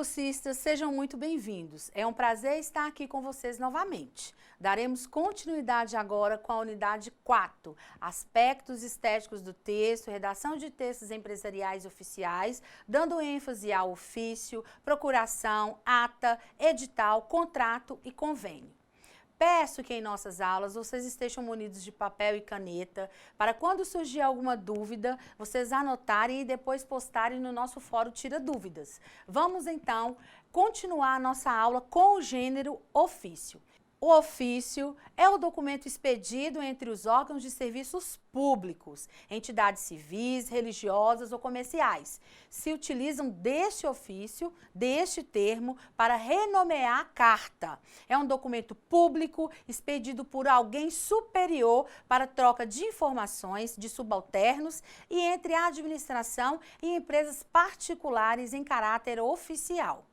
cursistas, sejam muito bem-vindos. É um prazer estar aqui com vocês novamente. Daremos continuidade agora com a unidade 4, aspectos estéticos do texto, redação de textos empresariais e oficiais, dando ênfase ao ofício, procuração, ata, edital, contrato e convênio. Peço que em nossas aulas vocês estejam munidos de papel e caneta, para quando surgir alguma dúvida, vocês anotarem e depois postarem no nosso fórum Tira Dúvidas. Vamos então continuar a nossa aula com o gênero ofício. O ofício é o documento expedido entre os órgãos de serviços públicos, entidades civis, religiosas ou comerciais. Se utilizam deste ofício, deste termo, para renomear a carta. É um documento público expedido por alguém superior para troca de informações de subalternos e entre a administração e empresas particulares em caráter oficial.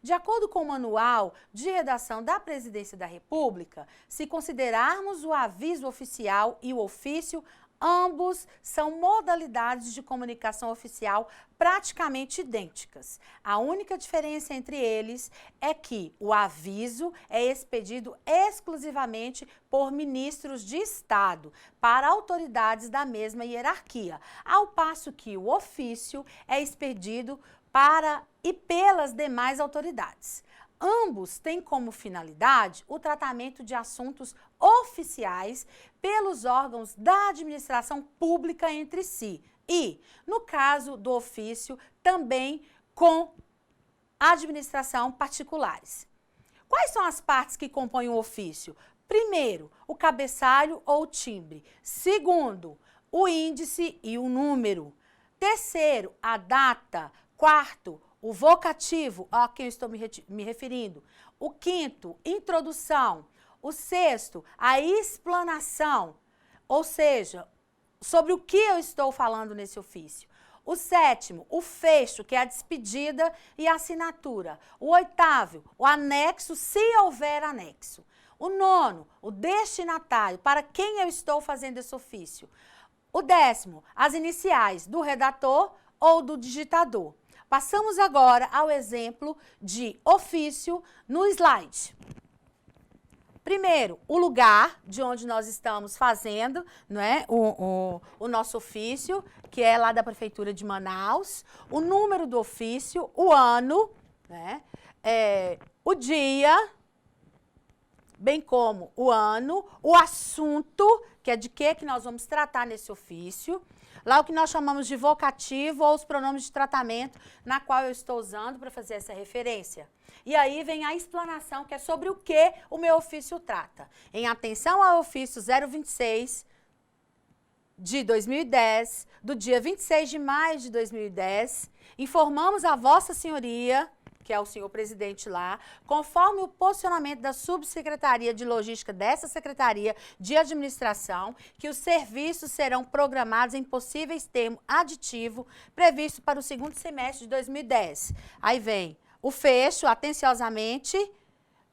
De acordo com o Manual de Redação da Presidência da República, se considerarmos o aviso oficial e o ofício, ambos são modalidades de comunicação oficial praticamente idênticas. A única diferença entre eles é que o aviso é expedido exclusivamente por ministros de Estado para autoridades da mesma hierarquia, ao passo que o ofício é expedido para e pelas demais autoridades. Ambos têm como finalidade o tratamento de assuntos oficiais pelos órgãos da administração pública entre si e, no caso do ofício, também com a administração particulares. Quais são as partes que compõem o ofício? Primeiro, o cabeçalho ou timbre. Segundo, o índice e o número. Terceiro, a data. Quarto, o vocativo, a quem eu estou me referindo. O quinto, introdução. O sexto, a explanação, ou seja, sobre o que eu estou falando nesse ofício. O sétimo, o fecho, que é a despedida e a assinatura. O oitavo, o anexo, se houver anexo. O nono, o destinatário, para quem eu estou fazendo esse ofício. O décimo, as iniciais do redator ou do digitador. Passamos agora ao exemplo de ofício no slide. Primeiro, o lugar de onde nós estamos fazendo, né, o nosso ofício, que é lá da Prefeitura de Manaus, o número do ofício, o ano, né, o dia, bem como o ano, o assunto, que é de que nós vamos tratar nesse ofício, lá o que nós chamamos de vocativo ou os pronomes de tratamento, na qual eu estou usando para fazer essa referência. E aí vem a explanação, que é sobre o que o meu ofício trata. Em atenção ao ofício 026 de 2010, do dia 26 de maio de 2010, informamos a Vossa Senhoria, que é o senhor presidente lá, conforme o posicionamento da Subsecretaria de Logística dessa Secretaria de Administração, que os serviços serão programados em possíveis termos aditivos previsto para o segundo semestre de 2010. Aí vem o fecho, atenciosamente,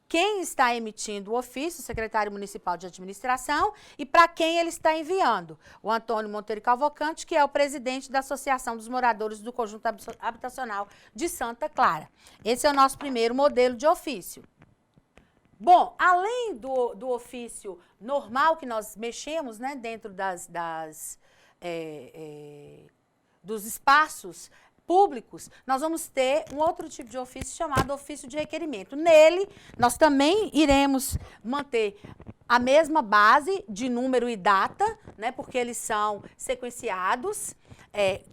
quem está emitindo o ofício, o secretário municipal de administração, e para quem ele está enviando. O Antônio Monteiro Cavalcante, que é o presidente da Associação dos Moradores do Conjunto Habitacional de Santa Clara. Esse é o nosso primeiro modelo de ofício. Bom, além do ofício normal que nós mexemos, né, dentro dos espaços públicos, nós vamos ter um outro tipo de ofício chamado ofício de requerimento. Nele, nós também iremos manter a mesma base de número e data, né, porque eles são sequenciados.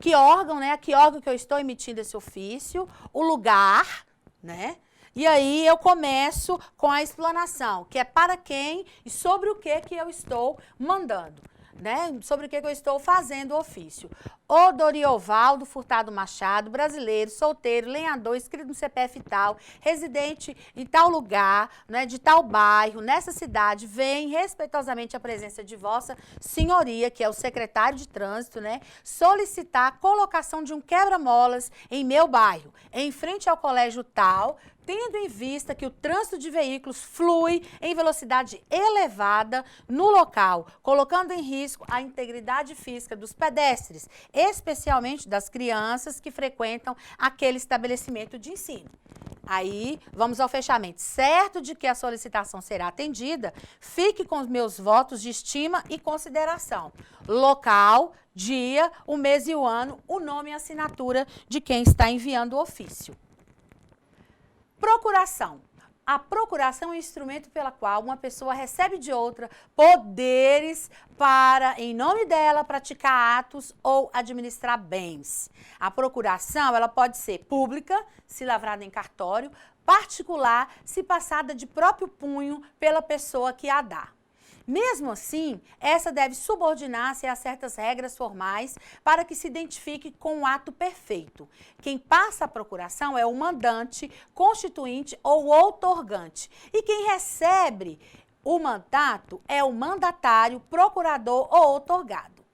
Que órgão, né, a que órgão que eu estou emitindo esse ofício, o lugar, né, e aí eu começo com a explanação, que é para quem e sobre o que eu estou mandando. Né, sobre o que eu estou fazendo o ofício. O Doriovaldo Furtado Machado, brasileiro, solteiro, lenhador, inscrito no CPF tal, residente em tal lugar, né, de tal bairro, nessa cidade, vem respeitosamente à presença de Vossa Senhoria, que é o secretário de trânsito, né, solicitar a colocação de um quebra-molas em meu bairro, em frente ao colégio tal, tendo em vista que o trânsito de veículos flui em velocidade elevada no local, colocando em risco a integridade física dos pedestres, especialmente das crianças que frequentam aquele estabelecimento de ensino. Aí, vamos ao fechamento. Certo de que a solicitação será atendida, fique com os meus votos de estima e consideração. Local, dia, o mês e o ano, o nome e assinatura de quem está enviando o ofício. Procuração. A procuração é um instrumento pela qual uma pessoa recebe de outra poderes para, em nome dela, praticar atos ou administrar bens. A procuração, ela pode ser pública, se lavrada em cartório, particular, se passada de próprio punho pela pessoa que a dá. Mesmo assim, essa deve subordinar-se a certas regras formais para que se identifique com o ato perfeito. Quem passa a procuração é o mandante, constituinte ou outorgante. E quem recebe o mandato é o mandatário, procurador ou outorgado.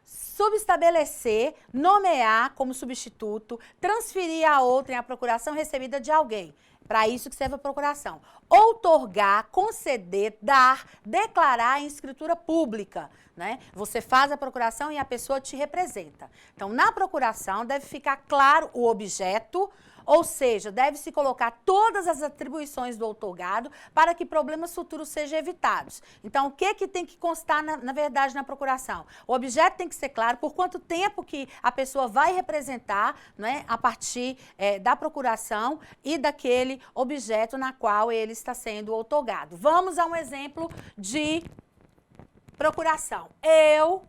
Subestabelecer, nomear como substituto, transferir a outrem a procuração recebida de alguém. Para isso que serve a procuração. Outorgar, conceder, dar, declarar em escritura pública, né? Você faz a procuração e a pessoa te representa. Então, na procuração deve ficar claro o objeto, ou seja, deve-se colocar todas as atribuições do outorgado para que problemas futuros sejam evitados. Então, o que tem que constar, na verdade, na procuração? O objeto tem que ser claro, por quanto tempo que a pessoa vai representar, né, a partir da procuração e daquele objeto na qual ele está sendo outorgado. Vamos a um exemplo de procuração. Eu,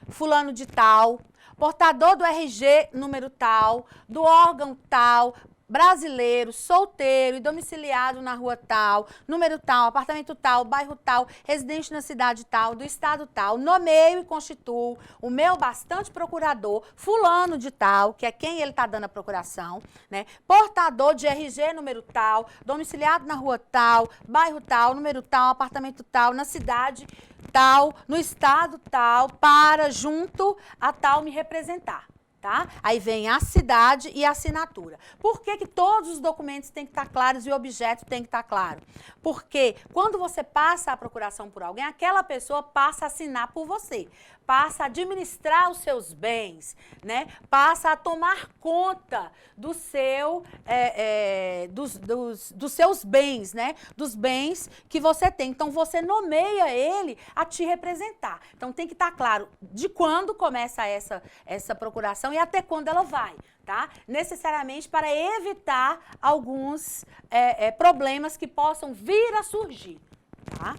fulano de tal, portador do RG número tal, do órgão tal, brasileiro, solteiro e domiciliado na rua tal, número tal, apartamento tal, bairro tal, residente na cidade tal, do estado tal, nomeio e constituo o meu bastante procurador, fulano de tal, que é quem ele está dando a procuração, né? Portador de RG número tal, domiciliado na rua tal, bairro tal, número tal, apartamento tal, na cidade tal, no estado tal, para junto a tal me representar. Tá? Aí vem a cidade e a assinatura. Por que que todos os documentos têm que estar claros e o objeto tem que estar claro? Porque quando você passa a procuração por alguém, aquela pessoa passa a assinar por você, passa a administrar os seus bens, né? Passa a tomar conta do seu, dos seus bens, né? Dos bens que você tem. Então, você nomeia ele a te representar. Então, tem que estar claro de quando começa essa procuração e até quando ela vai, tá? Necessariamente para evitar alguns problemas que possam vir a surgir, tá?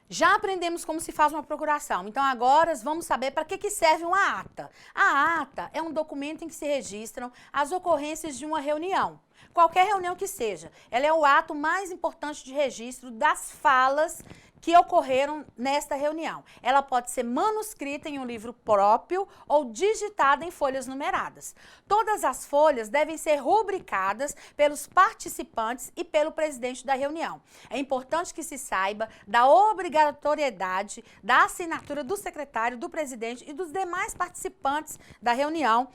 Já aprendemos como se faz uma procuração, então agora vamos saber para que serve uma ata. A ata é um documento em que se registram as ocorrências de uma reunião. Qualquer reunião que seja, ela é o ato mais importante de registro das falas que ocorreram nesta reunião. Ela pode ser manuscrita em um livro próprio ou digitada em folhas numeradas. Todas as folhas devem ser rubricadas pelos participantes e pelo presidente da reunião. É importante que se saiba da obrigatoriedade da assinatura do secretário, do presidente e dos demais participantes da reunião.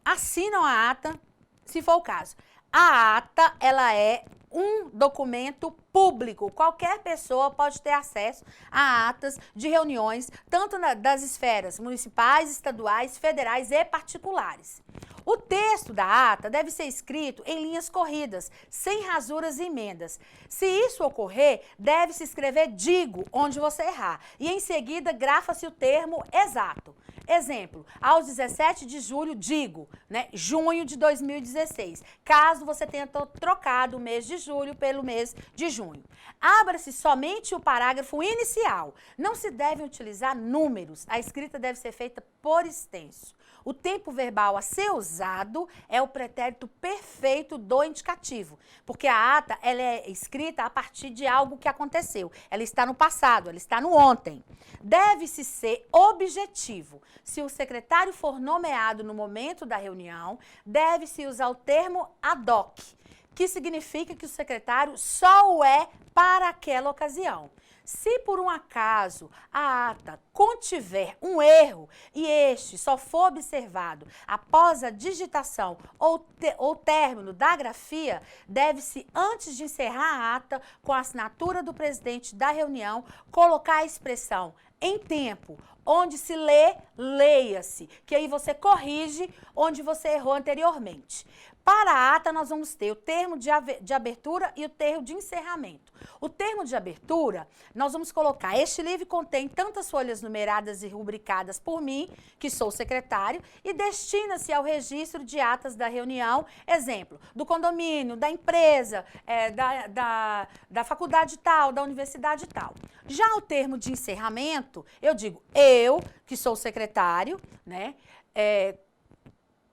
Assinam a ata, se for o caso. A ata, ela é um documento público. Qualquer pessoa pode ter acesso a atas de reuniões, tanto das esferas municipais, estaduais, federais e particulares. O texto da ata deve ser escrito em linhas corridas, sem rasuras e emendas. Se isso ocorrer, deve-se escrever digo, onde você errar, e em seguida grafa-se o termo exato. Exemplo, aos 17 de julho, digo, né, junho de 2016, caso você tenha trocado o mês de julho pelo mês de junho. Abra-se somente o parágrafo inicial. Não se devem utilizar números, a escrita deve ser feita por extenso. O tempo verbal a ser usado é o pretérito perfeito do indicativo, porque a ata ela é escrita a partir de algo que aconteceu. Ela está no passado, ela está no ontem. Deve-se ser objetivo. Se o secretário for nomeado no momento da reunião, deve-se usar o termo ad hoc, que significa que o secretário só o é para aquela ocasião. Se por um acaso a ata contiver um erro e este só for observado após a digitação ou término da grafia, deve-se, antes de encerrar a ata, com a assinatura do presidente da reunião, colocar a expressão em tempo, onde se lê leia-se, que aí você corrige onde você errou anteriormente. Para a ata, nós vamos ter o termo de abertura e o termo de encerramento. O termo de abertura, nós vamos colocar: este livro contém tantas folhas numeradas e rubricadas por mim, que sou secretário, e destina-se ao registro de atas da reunião, exemplo, do condomínio, da empresa, da faculdade tal, da universidade tal. Já o termo de encerramento, eu digo: eu, que sou secretário, né,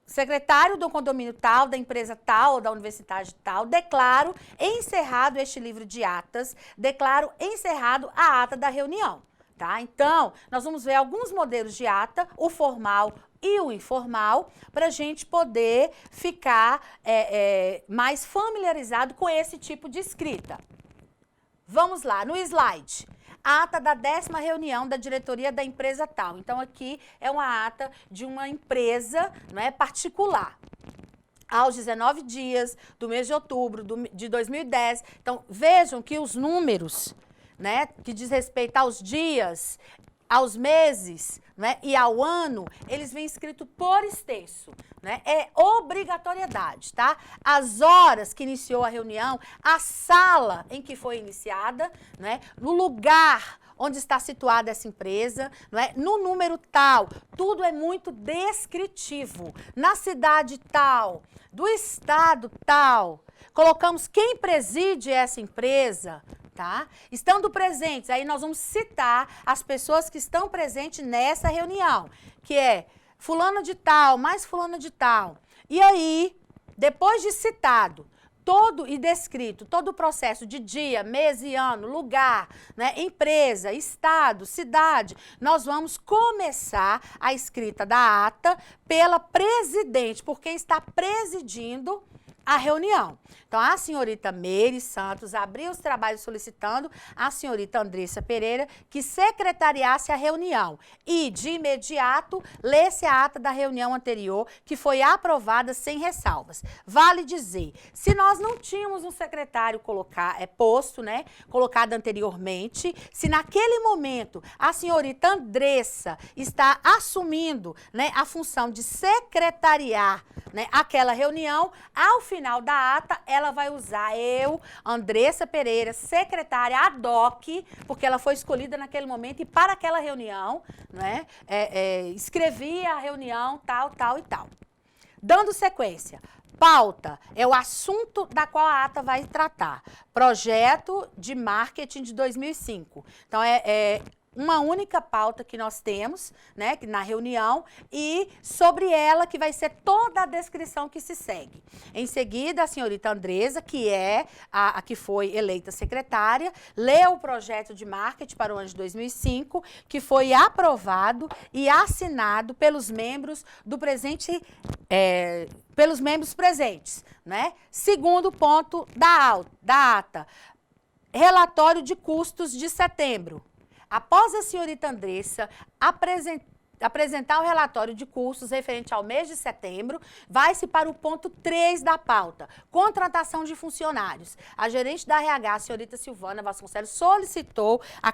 secretário do condomínio tal, da empresa tal, ou da universidade tal, declaro encerrado este livro de atas, declaro encerrado a ata da reunião, tá? Então, nós vamos ver alguns modelos de ata, o formal e o informal, para a gente poder ficar mais familiarizado com esse tipo de escrita. Vamos lá, no slide. Ata da 10ª reunião da diretoria da empresa tal. Então, aqui é uma ata de uma empresa, não é, particular. Aos 19 dias do mês de outubro de 2010. Então, vejam que os números, né, que diz respeito aos dias, aos meses, né, e ao ano, eles vêm escritos por extenso, né? É obrigatoriedade, tá? As horas que iniciou a reunião, a sala em que foi iniciada, né, no lugar onde está situada essa empresa, não é? No número tal, tudo é muito descritivo. Na cidade tal, do estado tal, colocamos quem preside essa empresa, tá? Estando presentes, aí nós vamos citar as pessoas que estão presentes nessa reunião, que é fulano de tal, mais fulano de tal. E aí, depois de citado, todo e descrito, todo o processo de dia, mês e ano, lugar, né, empresa, estado, cidade, nós vamos começar a escrita da ata pela presidente, por quem está presidindo a reunião. Então, a senhorita Meire Santos abriu os trabalhos solicitando a senhorita Andressa Pereira que secretariasse a reunião e, de imediato, lesse a ata da reunião anterior, que foi aprovada sem ressalvas. Vale dizer, se nós não tínhamos um secretário posto, né, colocado anteriormente, se naquele momento a senhorita Andressa está assumindo, né, a função de secretariar, né, aquela reunião, ao final da ata, ela vai usar eu, Andressa Pereira, secretária ad hoc, porque ela foi escolhida naquele momento e para aquela reunião, né, escrevi a reunião tal, tal e tal. Dando sequência, pauta é o assunto da qual a ata vai tratar. Projeto de marketing de 2005. Então, uma única pauta que nós temos, né, na reunião, e sobre ela que vai ser toda a descrição que se segue. Em seguida, a senhorita Andressa, que é a que foi eleita secretária, lê o projeto de marketing para o ano de 2005, que foi aprovado e assinado pelos membros do presente, pelos membros presentes, né? Segundo ponto da ata, relatório de custos de setembro. Após a senhorita Andressa apresentar o relatório de custos referente ao mês de setembro, vai-se para o ponto 3 da pauta, contratação de funcionários. A gerente da RH, a senhorita Silvana Vasconcelos, solicitou a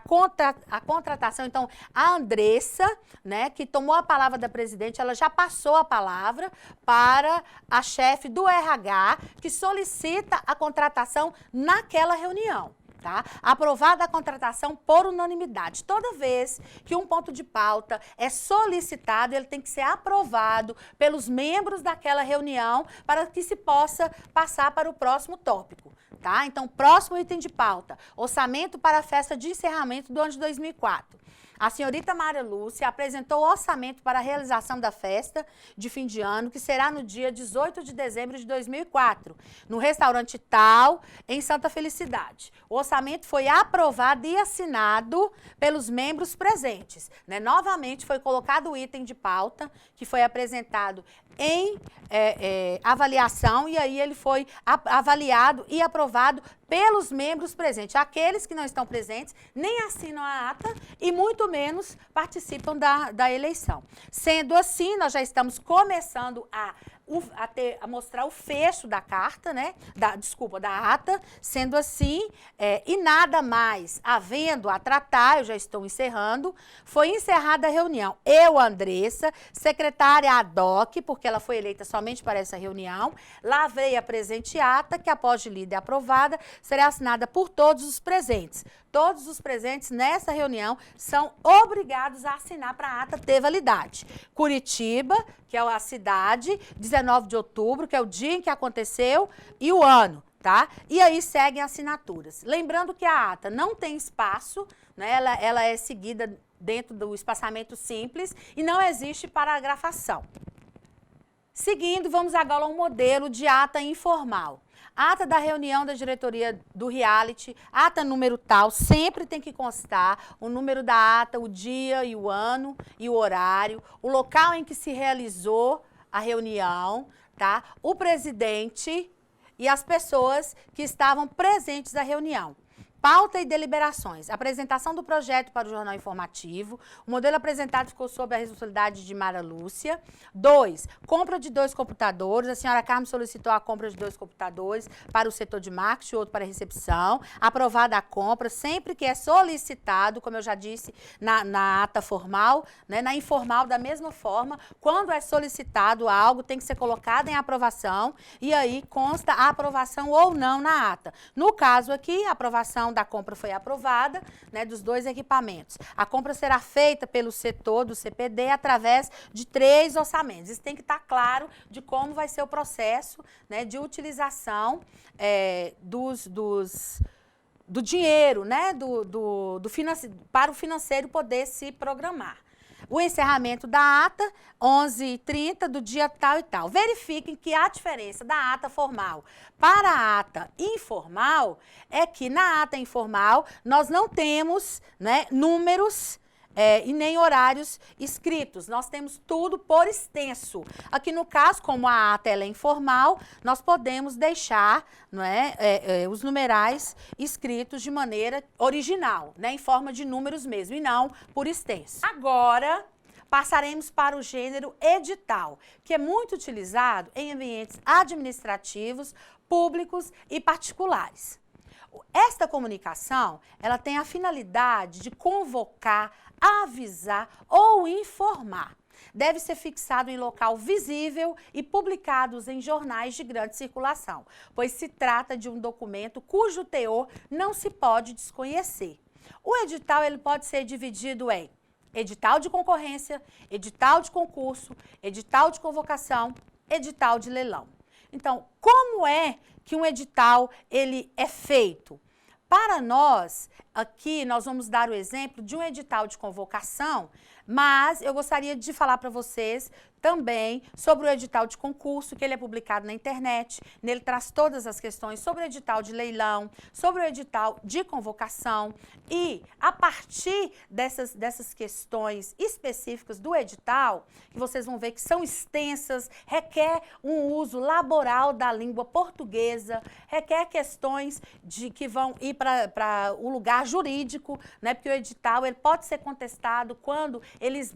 contratação. Então, a Andressa, né, que tomou a palavra da presidente, ela já passou a palavra para a chefe do RH, que solicita a contratação naquela reunião. Tá? Aprovada a contratação por unanimidade. Toda vez que um ponto de pauta é solicitado, ele tem que ser aprovado pelos membros daquela reunião para que se possa passar para o próximo tópico. Tá? Então, próximo item de pauta, orçamento para a festa de encerramento do ano de 2004. A senhorita Maria Lúcia apresentou o orçamento para a realização da festa de fim de ano, que será no dia 18 de dezembro de 2004, no restaurante tal, em Santa Felicidade. O orçamento foi aprovado e assinado pelos membros presentes, né? Novamente foi colocado o item de pauta, que foi apresentado em avaliação, e aí ele foi avaliado e aprovado pelos membros presentes. Aqueles que não estão presentes nem assinam a ata e muito menos participam da eleição. Sendo assim, nós já estamos começando a a mostrar o fecho da carta, né? Da ata, sendo assim, e nada mais havendo a tratar, eu já estou encerrando, foi encerrada a reunião. Eu, Andressa, secretária ad hoc, porque ela foi eleita somente para essa reunião, lavrei a presente ata, que após de lida e aprovada, será assinada por todos os presentes. Todos os presentes nessa reunião são obrigados a assinar para a ata ter validade. Curitiba, que é a cidade, 19 de outubro, que é o dia em que aconteceu, e o ano, tá? E aí seguem assinaturas. Lembrando que a ata não tem espaço, né? Ela é seguida dentro do espaçamento simples e não existe paragrafação. Seguindo, vamos agora a um modelo de ata informal. Ata da reunião da diretoria do reality, ata número tal, sempre tem que constar o número da ata, o dia e o ano e o horário, o local em que se realizou a reunião, tá? O presidente e as pessoas que estavam presentes na reunião. Pauta e deliberações. Apresentação do projeto para o jornal informativo. O modelo apresentado ficou sob a responsabilidade de Mara Lúcia. 2. Compra de 2 computadores. A senhora Carmen solicitou a compra de 2 computadores para o setor de marketing e outro para recepção. Aprovada a compra, sempre que é solicitado, como eu já disse, na ata formal, né, na informal da mesma forma. Quando é solicitado algo, tem que ser colocado em aprovação e aí consta a aprovação ou não na ata. No caso aqui, a aprovação da compra foi aprovada, né, dos 2 equipamentos. A compra será feita pelo setor do CPD através de 3 orçamentos. Isso tem que estar claro de como vai ser o processo, né, de utilização do dinheiro, né, para o financeiro poder se programar. O encerramento da ata, 11h30 do dia tal e tal. Verifiquem que a diferença da ata formal para a ata informal é que na ata informal nós não temos, né, números e nem horários escritos. Nós temos tudo por extenso. Aqui no caso, como a ata ela é informal, nós podemos deixar, não é, os numerais escritos de maneira original, né, em forma de números mesmo, e não por extenso. Agora, passaremos para o gênero edital, que é muito utilizado em ambientes administrativos, públicos e particulares. Esta comunicação, ela tem a finalidade de convocar, avisar ou informar. Deve ser fixado em local visível e publicados em jornais de grande circulação, pois se trata de um documento cujo teor não se pode desconhecer. O edital ele pode ser dividido em edital de concorrência, edital de concurso, edital de convocação, edital de leilão. Então, como é que um edital ele é feito? Para nós, aqui nós vamos dar o exemplo de um edital de convocação, mas eu gostaria de falar para vocês também sobre o edital de concurso, que ele é publicado na internet. Nele traz todas as questões sobre o edital de leilão, sobre o edital de convocação e a partir dessas questões específicas do edital, que vocês vão ver que são extensas, requer um uso laboral da língua portuguesa, requer questões que vão ir para o lugar jurídico, né? Porque o edital ele pode ser contestado quando eles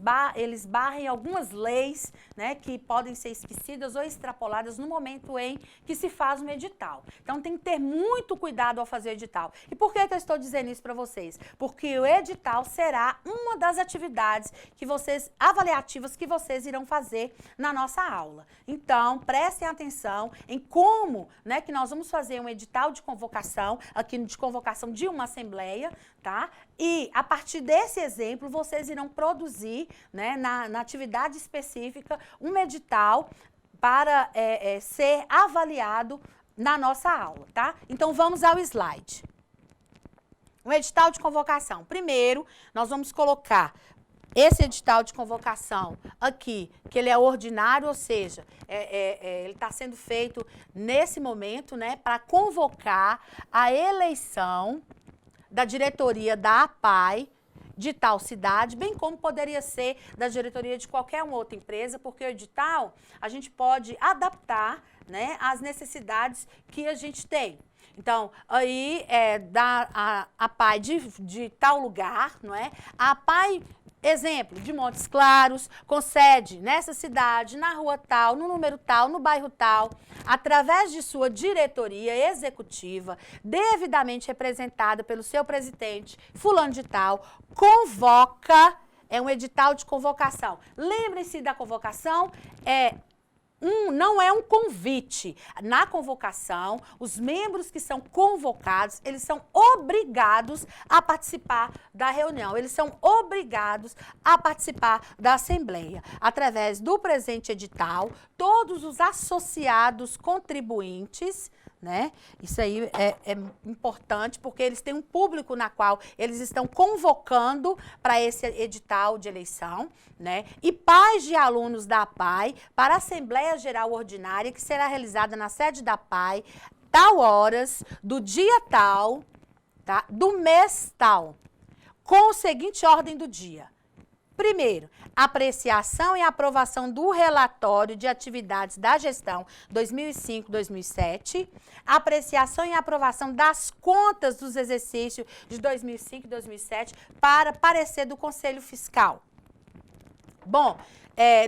barrem algumas leis, né, que podem ser esquecidas ou extrapoladas no momento em que se faz um edital. Então, tem que ter muito cuidado ao fazer o edital. E por que eu estou dizendo isso para vocês? Porque o edital será uma das atividades avaliativas que vocês irão fazer na nossa aula. Então, prestem atenção em como, né, que nós vamos fazer um edital de convocação, aqui de convocação de uma assembleia, tá? E, a partir desse exemplo, vocês irão produzir, né, na atividade específica, um edital para ser avaliado na nossa aula, tá? Então, vamos ao slide. Um edital de convocação. Primeiro, nós vamos colocar esse edital de convocação aqui, que ele é ordinário, ou seja, ele está sendo feito nesse momento, né, para convocar a eleição da diretoria da APAI de tal cidade, bem como poderia ser da diretoria de qualquer outra empresa, porque o edital a gente pode adaptar, né, as necessidades que a gente tem. Então, aí dá a PAI de tal lugar, não é? A PAI, exemplo, de Montes Claros, com sede nessa cidade, na rua tal, no número tal, no bairro tal, através de sua diretoria executiva, devidamente representada pelo seu presidente, fulano de tal, convoca, é um edital de convocação. Lembrem-se da convocação, não é um convite. Na convocação, os membros que são convocados, eles são obrigados a participar da reunião, eles são obrigados a participar da assembleia. Através do presente edital, todos os associados contribuintes, né? Isso aí é importante porque eles têm um público na qual eles estão convocando para esse edital de eleição, né? E pais de alunos da PAI para a Assembleia Geral Ordinária que será realizada na sede da PAI, tal horas, do dia tal, tá? Do mês tal, com a seguinte ordem do dia. Primeiro, apreciação e aprovação do relatório de atividades da gestão 2005-2007, apreciação e aprovação das contas dos exercícios de 2005 e 2007 para parecer do Conselho Fiscal. Bom,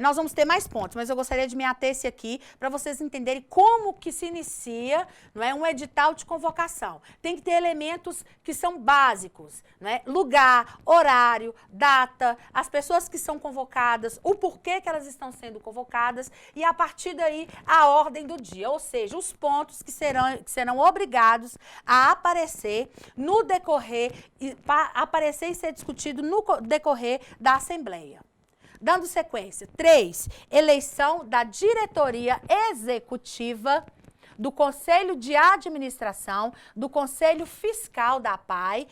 nós vamos ter mais pontos, mas eu gostaria de me ater esse aqui para vocês entenderem como que se inicia, não é, um edital de convocação. Tem que ter elementos que são básicos, não é? Lugar, horário, data, as pessoas que são convocadas, o porquê que elas estão sendo convocadas e a partir daí a ordem do dia, ou seja, os pontos que serão obrigados a aparecer no decorrer, aparecer e ser discutido no decorrer da Assembleia. Dando sequência, 3, eleição da diretoria executiva, do Conselho de Administração, do Conselho Fiscal da PAI,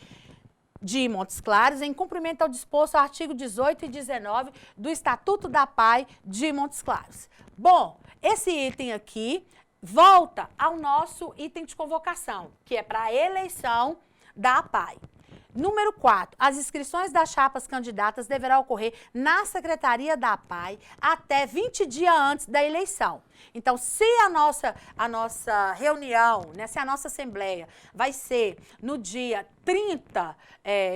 de Montes Claros, em cumprimento ao disposto ao artigo 18 e 19 do Estatuto da PAI de Montes Claros. Bom, esse item aqui volta ao nosso item de convocação, que é para a eleição da PAI. Número 4, as inscrições das chapas candidatas deverão ocorrer na Secretaria da PAI até 20 dias antes da eleição. Então, se a nossa reunião, né, se a nossa assembleia vai ser no dia 30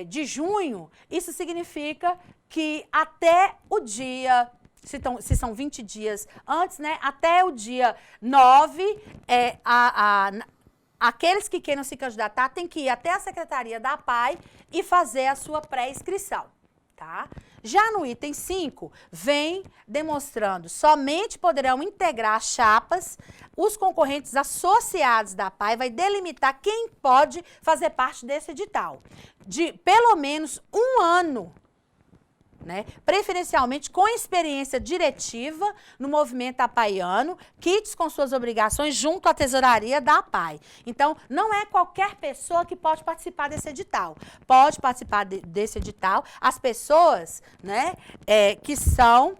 de junho, isso significa que até o dia, se são 20 dias antes, né, até o dia 9, aqueles que queiram se candidatar têm que ir até a Secretaria da PAI e fazer a sua pré-inscrição, tá? Já no item 5, vem demonstrando, somente poderão integrar as chapas os concorrentes associados da PAI, vai delimitar quem pode fazer parte desse edital, de pelo menos 1 ano, né? Preferencialmente com experiência diretiva no movimento apaiano, quites com suas obrigações junto à tesouraria da APAI. Então, não é qualquer pessoa que pode participar desse edital. Pode participar desse edital as pessoas, né, que são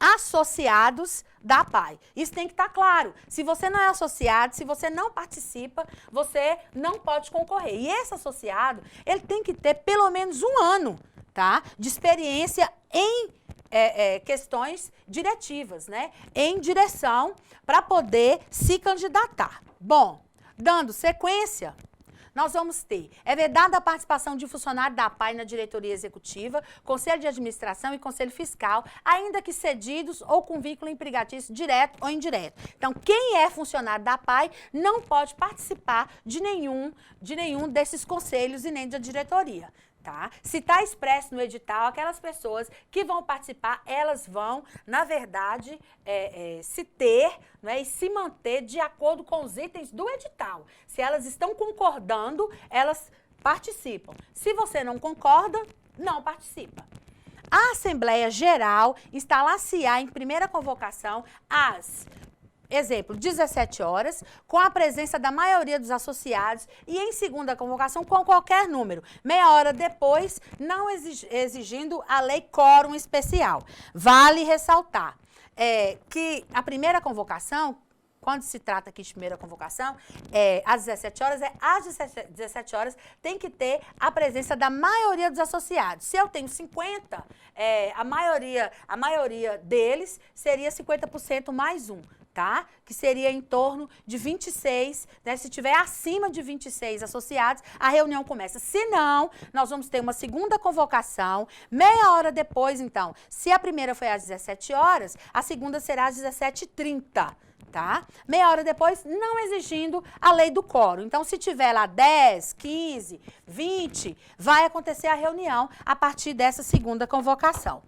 associados da APAI. Isso tem que estar claro. Se você não é associado, se você não participa, você não pode concorrer. E esse associado, ele tem que ter pelo menos 1 ano, tá, de experiência em questões diretivas, né? Em direção para poder se candidatar. Bom, dando sequência, nós vamos ter, é vedada a participação de funcionário da APAI na diretoria executiva, conselho de administração e conselho fiscal, ainda que cedidos ou com vínculo empregatício direto ou indireto. Então, quem é funcionário da APAI não pode participar de nenhum desses conselhos e nem da diretoria. Tá? Se está expresso no edital, aquelas pessoas que vão participar, elas vão, na verdade, se ter, né, e se manter de acordo com os itens do edital. Se elas estão concordando, elas participam. Se você não concorda, não participa. A Assembleia Geral instalar-se-á em primeira convocação às... Exemplo, 17 horas, com a presença da maioria dos associados e em segunda convocação com qualquer número. Meia hora depois, não exigindo a lei quórum especial. Vale ressaltar que a primeira convocação, quando se trata aqui de primeira convocação, às 17 horas, às 17 horas tem que ter a presença da maioria dos associados. Se eu tenho 50, a maioria deles seria 50% mais 1. tá? Que seria em torno de 26, né? Se tiver acima de 26 associados, a reunião começa. Se não, nós vamos ter uma segunda convocação, meia hora depois, então. Se a primeira foi às 17 horas, a segunda será às 17h30. Tá? Meia hora depois, não exigindo a lei do quórum. Então, se tiver lá 10, 15, 20, vai acontecer a reunião a partir dessa segunda convocação.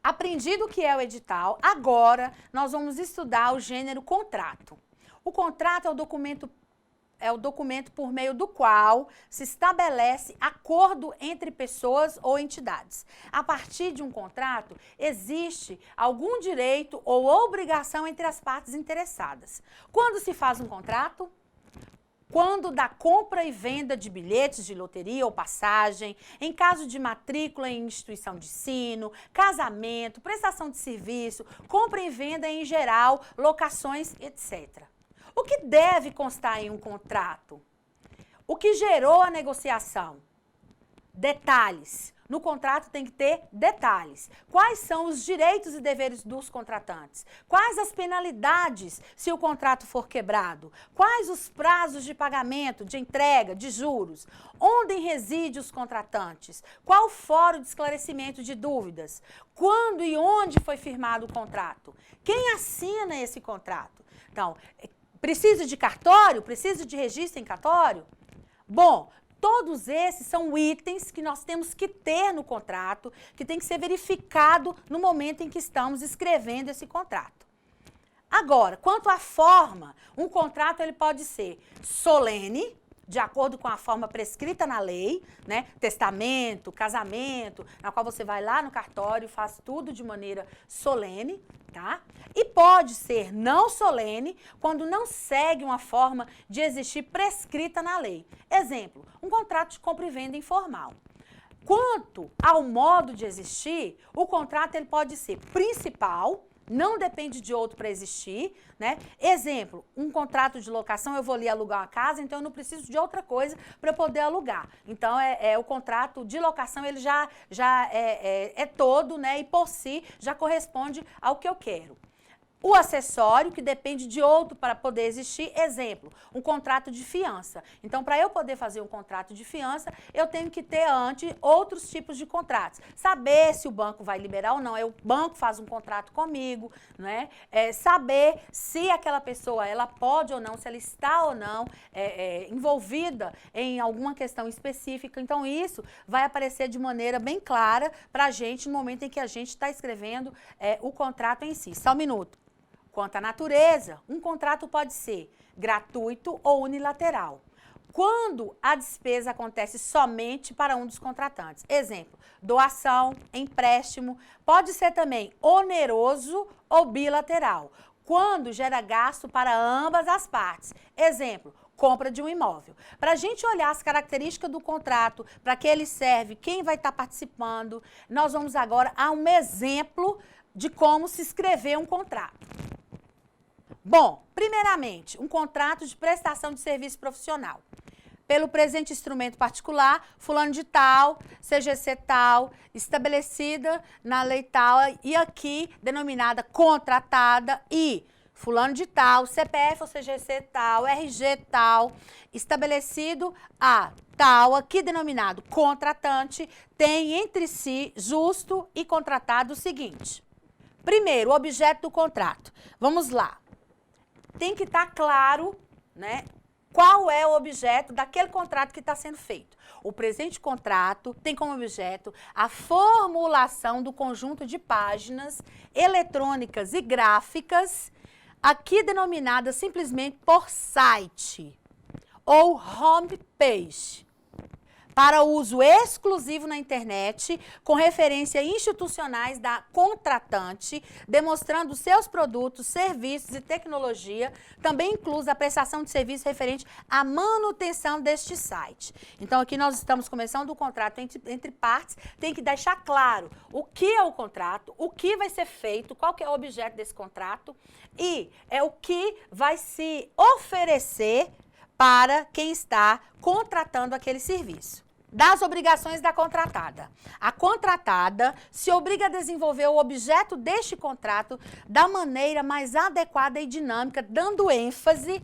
Aprendido o que é o edital, agora nós vamos estudar o gênero contrato. O contrato é o documento por meio do qual se estabelece acordo entre pessoas ou entidades. A partir de um contrato, existe algum direito ou obrigação entre as partes interessadas. Quando se faz um contrato? Quando da compra e venda de bilhetes de loteria ou passagem, em caso de matrícula em instituição de ensino, casamento, prestação de serviço, compra e venda em geral, locações, etc. O que deve constar em um contrato? O que gerou a negociação? Detalhes. No contrato tem que ter detalhes. Quais são os direitos e deveres dos contratantes? Quais as penalidades se o contrato for quebrado? Quais os prazos de pagamento, de entrega, de juros? Onde reside os contratantes? Qual o fórum de esclarecimento de dúvidas? Quando e onde foi firmado o contrato? Quem assina esse contrato? Então, precisa de cartório? Precisa de registro em cartório? Bom, todos esses são itens que nós temos que ter no contrato, que tem que ser verificado no momento em que estamos escrevendo esse contrato. Agora, quanto à forma, um contrato ele pode ser solene, de acordo com a forma prescrita na lei, né? Testamento, casamento, na qual você vai lá no cartório e faz tudo de maneira solene, tá? E pode ser não solene quando não segue uma forma de existir prescrita na lei. Exemplo, um contrato de compra e venda informal. Quanto ao modo de existir, o contrato ele pode ser principal, não depende de outro para existir, né? Exemplo, um contrato de locação, eu vou ali alugar uma casa, então eu não preciso de outra coisa para poder alugar. Então, o contrato de locação, ele já é todo, né? E por si, já corresponde ao que eu quero. O acessório, que depende de outro para poder existir, exemplo, um contrato de fiança. Então, para eu poder fazer um contrato de fiança, eu tenho que ter antes outros tipos de contratos. Saber se o banco vai liberar ou não, o banco faz um contrato comigo, né? Saber se aquela pessoa, ela pode ou não, se ela está ou não envolvida em alguma questão específica. Então, isso vai aparecer de maneira bem clara para a gente no momento em que a gente está escrevendo o contrato em si. Só um minuto. Quanto à natureza, um contrato pode ser gratuito ou unilateral. Quando a despesa acontece somente para um dos contratantes. Exemplo, doação, empréstimo, pode ser também oneroso ou bilateral. Quando gera gasto para ambas as partes. Exemplo, compra de um imóvel. Para a gente olhar as características do contrato, para que ele serve, quem vai estar participando, nós vamos agora a um exemplo de como se escrever um contrato. Bom, primeiramente, um contrato de prestação de serviço profissional. Pelo presente instrumento particular, fulano de tal, CGC tal, estabelecida na lei tal e aqui denominada contratada e fulano de tal, CPF ou CGC tal, RG tal, estabelecido a tal, aqui denominado contratante, tem entre si justo e contratado o seguinte. Primeiro, o objeto do contrato. Vamos lá. Tem que estar claro, né, qual é o objeto daquele contrato que está sendo feito. O presente contrato tem como objeto a formulação do conjunto de páginas eletrônicas e gráficas, aqui denominada simplesmente por site ou homepage, para uso exclusivo na internet, com referência institucionais da contratante, demonstrando seus produtos, serviços e tecnologia, também inclusa a prestação de serviço referente à manutenção deste site. Então, aqui nós estamos começando o contrato entre partes, tem que deixar claro o que é o contrato, o que vai ser feito, qual que é o objeto desse contrato e o que vai se oferecer para quem está contratando aquele serviço. das obrigações da contratada. A contratada se obriga a desenvolver o objeto deste contrato da maneira mais adequada e dinâmica, dando ênfase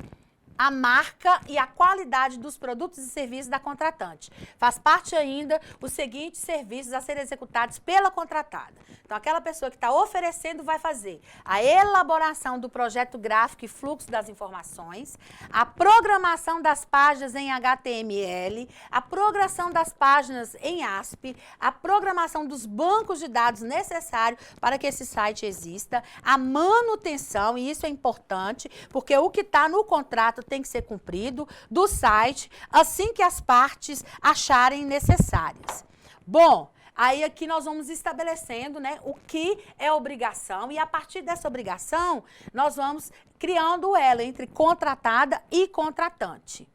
à marca e à qualidade dos produtos e serviços da contratante. Faz parte ainda os seguintes serviços a serem executados pela contratada. Então, aquela pessoa que está oferecendo vai fazer a elaboração do projeto gráfico e fluxo das informações, a programação das páginas em HTML, a programação das páginas em ASP, a programação dos bancos de dados necessários para que esse site exista, a manutenção, e isso é importante, porque o que está no contrato tem que ser cumprido, do site, assim que as partes acharem necessárias. Bom, aí aqui nós vamos estabelecendo, né, o que é obrigação e a partir dessa obrigação nós vamos criando ela entre contratada e contratante.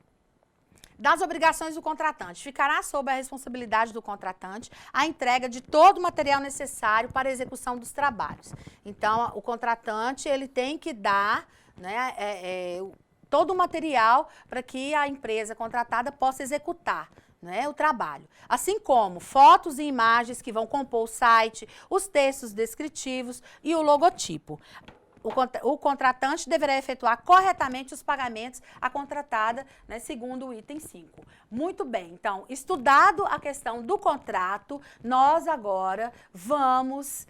Das obrigações do contratante, ficará sob a responsabilidade do contratante a entrega de todo o material necessário para a execução dos trabalhos. Então, o contratante ele tem que dar, né, todo o material para que a empresa contratada possa executar, né, o trabalho. Assim como fotos e imagens que vão compor o site, os textos descritivos e o logotipo. O contratante deverá efetuar corretamente os pagamentos à contratada, né, segundo o item 5. Muito bem, então, estudado a questão do contrato, nós agora vamos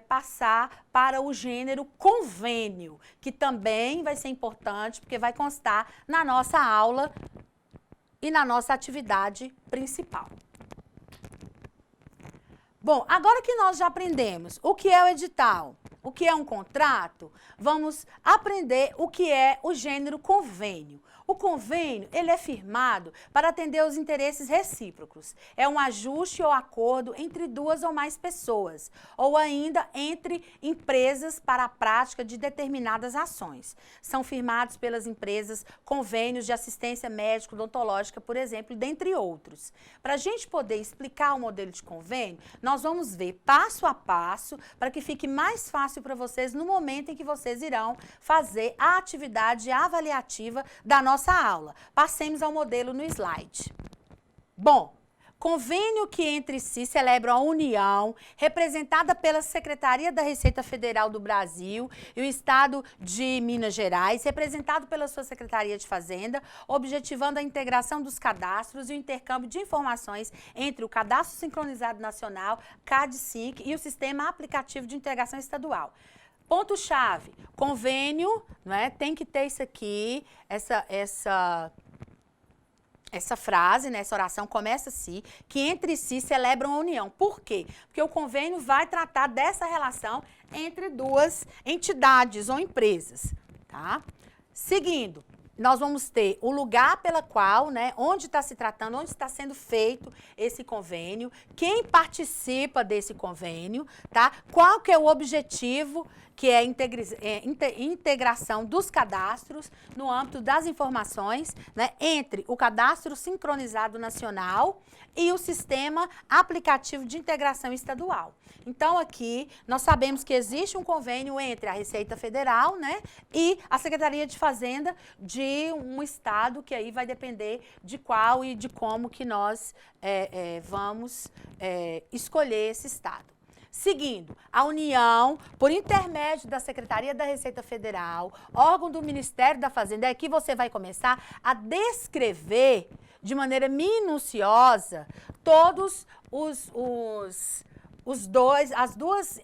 passar para o gênero convênio, que também vai ser importante, porque vai constar na nossa aula e na nossa atividade principal. Bom, agora que nós já aprendemos o que é o edital, o que é um contrato, vamos aprender o que é o gênero convênio. O convênio, ele é firmado para atender aos interesses recíprocos. É um ajuste ou acordo entre duas ou mais pessoas, ou ainda entre empresas para a prática de determinadas ações. São firmados pelas empresas convênios de assistência médico-odontológica, por exemplo, dentre outros. Para a gente poder explicar o modelo de convênio, nós vamos ver passo a passo para que fique mais fácil para vocês no momento em que vocês irão fazer a atividade avaliativa da nossa aula. Passemos ao modelo no slide. Bom, convênio que entre si celebram a União, representada pela Secretaria da Receita Federal do Brasil e o Estado de Minas Gerais, representado pela sua Secretaria de Fazenda, objetivando a integração dos cadastros e o intercâmbio de informações entre o Cadastro Sincronizado Nacional, CAD-SINC, e o Sistema Aplicativo de Integração Estadual. Ponto-chave, convênio, né, tem que ter isso aqui, essa frase, né, essa oração começa assim, que entre si celebram a união. Por quê? Porque o convênio vai tratar dessa relação entre duas entidades ou empresas, tá? Seguindo, nós vamos ter o lugar pela qual, né, onde está se tratando, onde está sendo feito esse convênio, quem participa desse convênio, tá? Qual que é o objetivo, que é integração dos cadastros no âmbito das informações, né, entre o Cadastro Sincronizado Nacional e o Sistema Aplicativo de Integração Estadual. Então, aqui, nós sabemos que existe um convênio entre a Receita Federal, né, e a Secretaria de Fazenda de um estado, que aí vai depender de qual e de como que nós vamos escolher esse estado. Seguindo, a União, por intermédio da Secretaria da Receita Federal, órgão do Ministério da Fazenda, é que você vai começar a descrever de maneira minuciosa todos as duas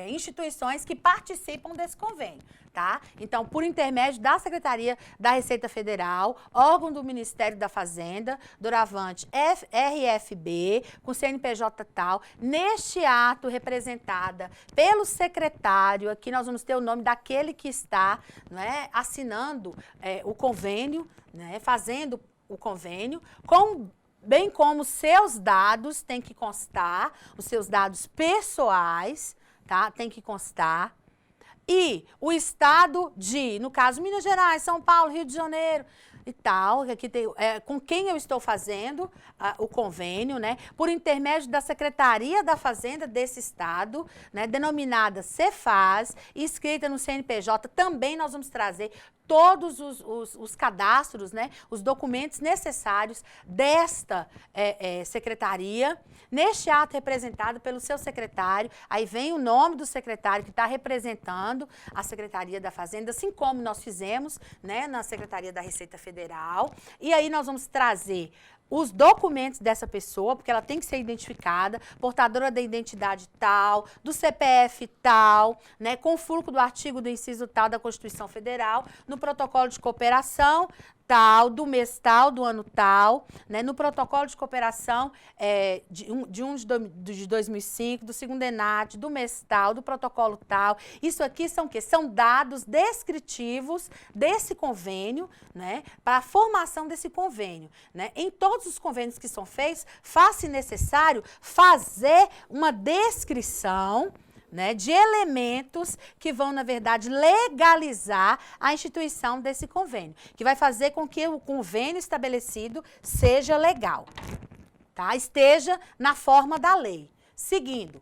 instituições que participam desse convênio, tá? Então, por intermédio da Secretaria da Receita Federal, órgão do Ministério da Fazenda, doravante RFB, com CNPJ tal, neste ato representada pelo secretário, aqui nós vamos ter o nome daquele que está, né, assinando o convênio, né, fazendo o convênio, bem como seus dados tem que constar, os seus dados pessoais, tá? Tem que constar. E o estado de, no caso, Minas Gerais, São Paulo, Rio de Janeiro e tal, aqui tem, com quem eu estou fazendo o convênio, né? Por intermédio da Secretaria da Fazenda desse estado, né? Denominada Cefaz, inscrita no CNPJ, também nós vamos trazer todos os cadastros, né, os documentos necessários desta secretaria, neste ato representado pelo seu secretário. Aí vem o nome do secretário que está representando a Secretaria da Fazenda, assim como nós fizemos, né, na Secretaria da Receita Federal. E aí nós vamos trazer os documentos dessa pessoa, porque ela tem que ser identificada, portadora da identidade tal, do CPF tal, né, com o fulcro do artigo do inciso tal da Constituição Federal, no protocolo de cooperação tal, do mês tal, do ano tal, né, no protocolo de cooperação de 2005, do segundo ENAD, do mês tal, do protocolo tal. Isso aqui são o quê? São dados descritivos desse convênio, né, para a formação desse convênio, né. Em todos os convênios que são feitos, faz-se necessário fazer uma descrição, né, de elementos que vão, na verdade, legalizar a instituição desse convênio, que vai fazer com que o convênio estabelecido seja legal, tá? Esteja na forma da lei. Seguindo.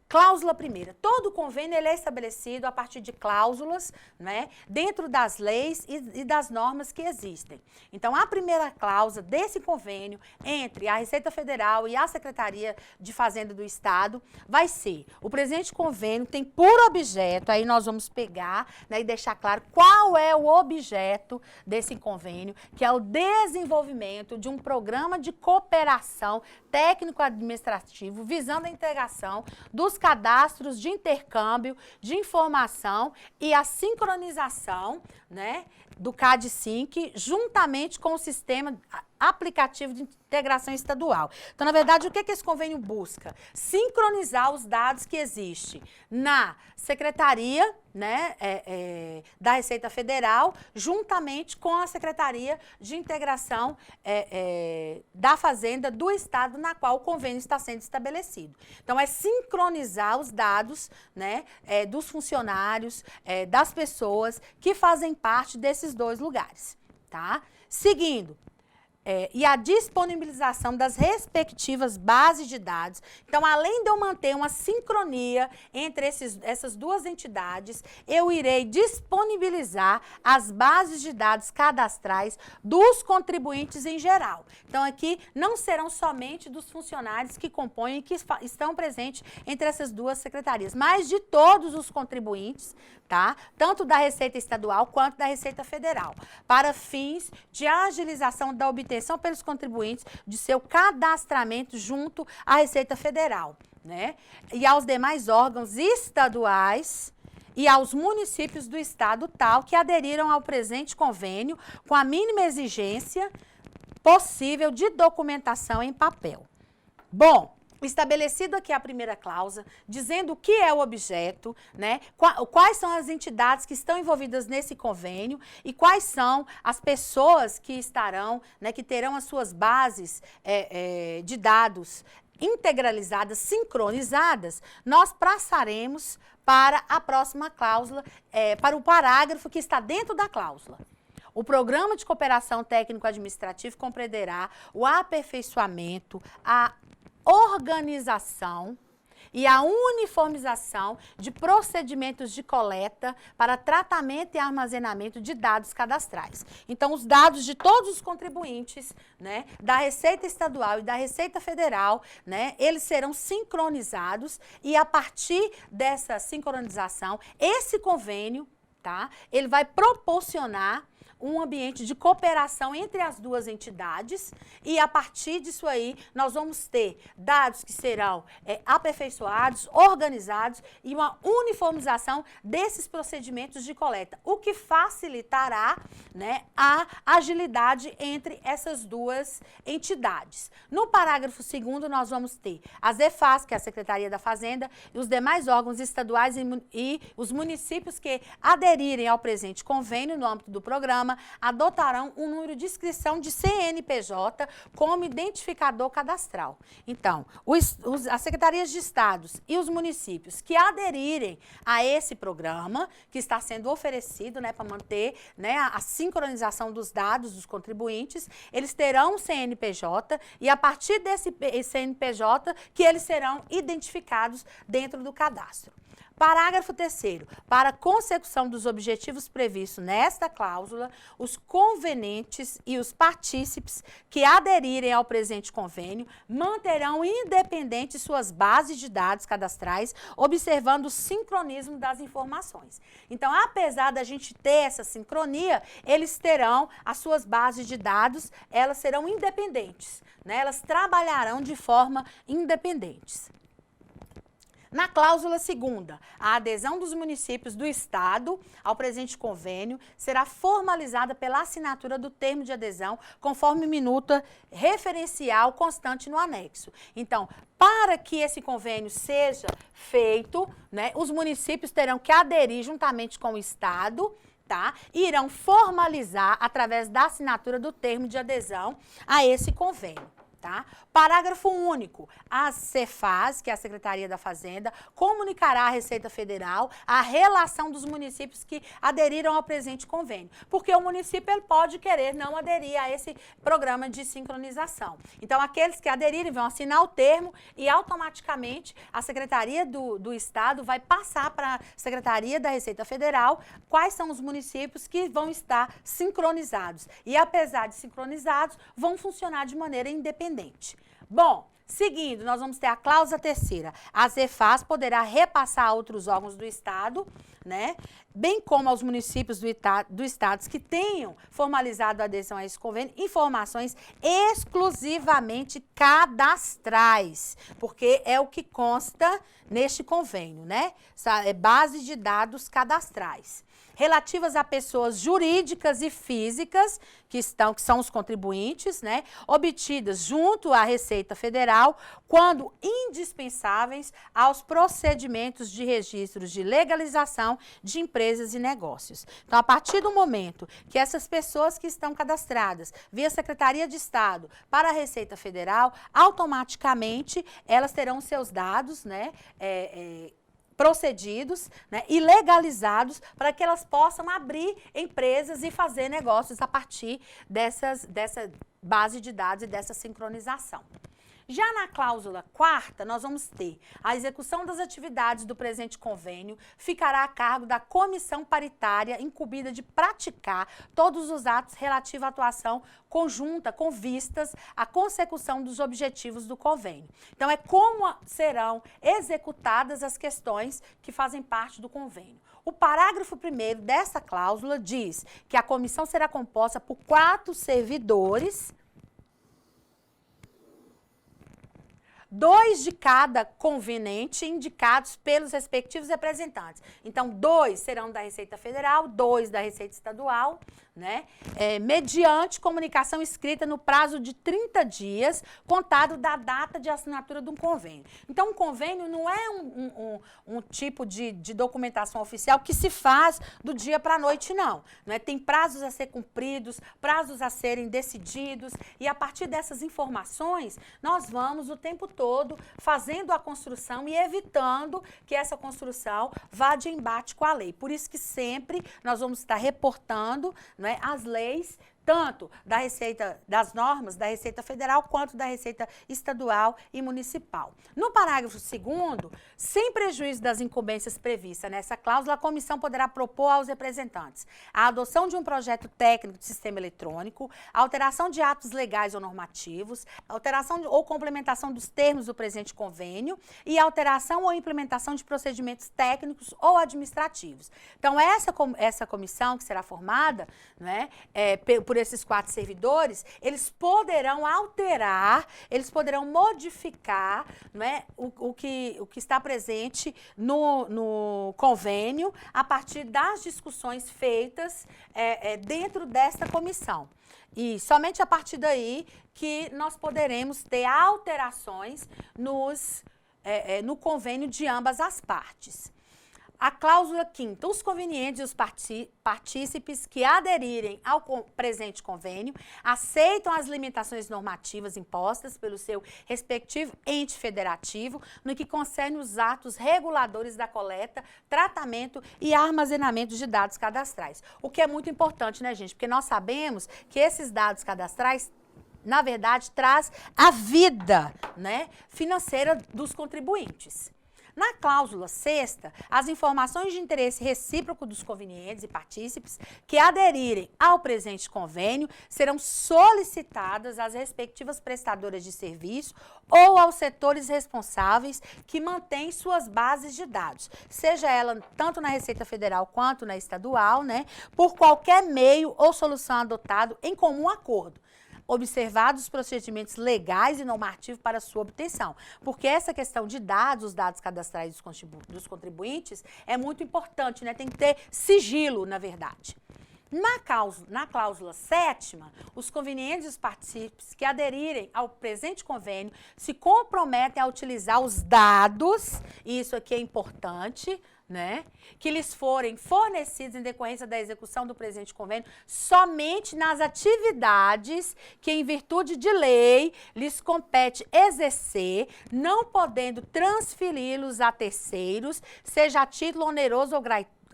Cláusula primeira. Todo convênio ele é estabelecido a partir de cláusulas, né, dentro das leis e das normas que existem. Então, a primeira cláusula desse convênio entre a Receita Federal e a Secretaria de Fazenda do Estado vai ser: o presente convênio tem por objeto, aí nós vamos pegar, né, e deixar claro qual é o objeto desse convênio, que é o desenvolvimento de um programa de cooperação técnico-administrativo visando a integração dos cadastros de intercâmbio de informação e a sincronização, né, do CAD-SINC juntamente com o sistema aplicativo de integração estadual. Então, na verdade, o que esse convênio busca? Sincronizar os dados que existem na Secretaria, né, da Receita Federal, juntamente com a Secretaria de Integração da Fazenda do Estado, na qual o convênio está sendo estabelecido. Então, é sincronizar os dados, né, dos funcionários, das pessoas que fazem parte desses dois lugares, tá? Seguindo. E a disponibilização das respectivas bases de dados. Então, além de eu manter uma sincronia entre essas duas entidades, eu irei disponibilizar as bases de dados cadastrais dos contribuintes em geral. Então, aqui não serão somente dos funcionários que compõem e que estão presentes entre essas duas secretarias, mas de todos os contribuintes, tá? Tanto da Receita Estadual quanto da Receita Federal, para fins de agilização da obtenção pelos contribuintes de seu cadastramento junto à Receita Federal, né? E aos demais órgãos estaduais e aos municípios do estado tal que aderiram ao presente convênio com a mínima exigência possível de documentação em papel. Bom, estabelecido aqui a primeira cláusula, dizendo o que é o objeto, né? Quais são as entidades que estão envolvidas nesse convênio e quais são as pessoas que estarão, né, que terão as suas bases de dados integralizadas, sincronizadas, nós passaremos para a próxima cláusula, para o parágrafo que está dentro da cláusula. O Programa de Cooperação Técnico-Administrativo compreenderá o aperfeiçoamento, a organização e a uniformização de procedimentos de coleta para tratamento e armazenamento de dados cadastrais. Então, os dados de todos os contribuintes, né, da Receita Estadual e da Receita Federal, né, eles serão sincronizados e a partir dessa sincronização, esse convênio, tá, ele vai proporcionar um ambiente de cooperação entre as duas entidades e, a partir disso aí, nós vamos ter dados que serão aperfeiçoados, organizados e uma uniformização desses procedimentos de coleta, o que facilitará, né, a agilidade entre essas duas entidades. No parágrafo 2º, nós vamos ter as EFAS, que é a Secretaria da Fazenda, e os demais órgãos estaduais e os municípios que aderirem ao presente convênio no âmbito do programa adotarão um número de inscrição de CNPJ como identificador cadastral. Então, as secretarias de estados e os municípios que aderirem a esse programa, que está sendo oferecido, né, para manter, né, a sincronização dos dados dos contribuintes, eles terão um CNPJ e, a partir desse CNPJ, que eles serão identificados dentro do cadastro. Parágrafo 3º. Para a consecução dos objetivos previstos nesta cláusula, os convenentes e os partícipes que aderirem ao presente convênio manterão independentes suas bases de dados cadastrais, observando o sincronismo das informações. Então, apesar da gente ter essa sincronia, eles terão as suas bases de dados, elas serão independentes, né? Elas trabalharão de forma independentes. Na cláusula 2ª, a adesão dos municípios do Estado ao presente convênio será formalizada pela assinatura do termo de adesão, conforme minuta referencial constante no anexo. Então, para que esse convênio seja feito, né, os municípios terão que aderir juntamente com o Estado, tá? E irão formalizar através da assinatura do termo de adesão a esse convênio. Tá? Parágrafo único. A Cefaz, que é a Secretaria da Fazenda, comunicará à Receita Federal a relação dos municípios que aderiram ao presente convênio. Porque o município ele pode querer não aderir a esse programa de sincronização. Então, aqueles que aderirem vão assinar o termo e automaticamente a Secretaria do Estado vai passar para a Secretaria da Receita Federal quais são os municípios que vão estar sincronizados. E apesar de sincronizados, vão funcionar de maneira independente. Bom, seguindo, nós vamos ter a cláusula 3ª. A Cefaz poderá repassar a outros órgãos do Estado, né, bem como aos municípios do Estado que tenham formalizado a adesão a esse convênio, informações exclusivamente cadastrais, porque é o que consta neste convênio, né? É base de dados cadastrais. Relativas a pessoas jurídicas e físicas, que são os contribuintes, né, obtidas junto à Receita Federal, quando indispensáveis aos procedimentos de registros de legalização de empresas e negócios. Então, a partir do momento que essas pessoas que estão cadastradas via Secretaria de Estado para a Receita Federal, automaticamente elas terão seus dados, né, procedidos, né, e legalizados para que elas possam abrir empresas e fazer negócios a partir dessa base de dados e dessa sincronização. Já na cláusula 4ª, nós vamos ter a execução das atividades do presente convênio ficará a cargo da comissão paritária incumbida de praticar todos os atos relativos à atuação conjunta com vistas à consecução dos objetivos do convênio. Então, é como serão executadas as questões que fazem parte do convênio. O parágrafo 1º dessa cláusula diz que a comissão será composta por 4 servidores, 2 de cada convenente indicados pelos respectivos representantes. Então, 2 serão da Receita Federal, 2 da Receita Estadual, né? Mediante comunicação escrita no prazo de 30 dias, contado da data de assinatura de um convênio. Então, um convênio não é um tipo de documentação oficial que se faz do dia para a noite, não. Tem prazos a ser cumpridos, prazos a serem decididos, e a partir dessas informações, nós vamos o tempo todo fazendo a construção e evitando que essa construção vá de embate com a lei. Por isso que sempre nós vamos estar reportando, né, as leis, tanto das normas da Receita Federal quanto da Receita Estadual e Municipal. No parágrafo 2º, sem prejuízo das incumbências previstas nessa cláusula, a comissão poderá propor aos representantes a adoção de um projeto técnico de sistema eletrônico, a alteração de atos legais ou normativos, alteração ou complementação dos termos do presente convênio e alteração ou implementação de procedimentos técnicos ou administrativos. Então, essa comissão que será formada, né, por esses 4 servidores, eles poderão alterar, eles poderão modificar, né, o que está presente no convênio a partir das discussões feitas dentro desta comissão. E somente a partir daí que nós poderemos ter alterações no convênio de ambas as partes. A cláusula 5ª, os convenientes e os partícipes que aderirem ao presente convênio aceitam as limitações normativas impostas pelo seu respectivo ente federativo no que concerne os atos reguladores da coleta, tratamento e armazenamento de dados cadastrais. O que é muito importante, né, gente? Porque nós sabemos que esses dados cadastrais, na verdade, traz a vida, né, financeira dos contribuintes. Na cláusula 6ª, as informações de interesse recíproco dos convenientes e partícipes que aderirem ao presente convênio serão solicitadas às respectivas prestadoras de serviço ou aos setores responsáveis que mantêm suas bases de dados, seja ela tanto na Receita Federal quanto na estadual, né, por qualquer meio ou solução adotado em comum acordo, observados os procedimentos legais e normativos para sua obtenção. Porque essa questão de dados, os dados cadastrais dos contribuintes, é muito importante, né? Tem que ter sigilo, na verdade. Na cláusula 7ª, os convenientes e os partícipes que aderirem ao presente convênio se comprometem a utilizar os dados, e isso aqui é importante, né, que lhes forem fornecidos em decorrência da execução do presente convênio somente nas atividades que, em virtude de lei, lhes compete exercer, não podendo transferi-los a terceiros, seja a título oneroso ou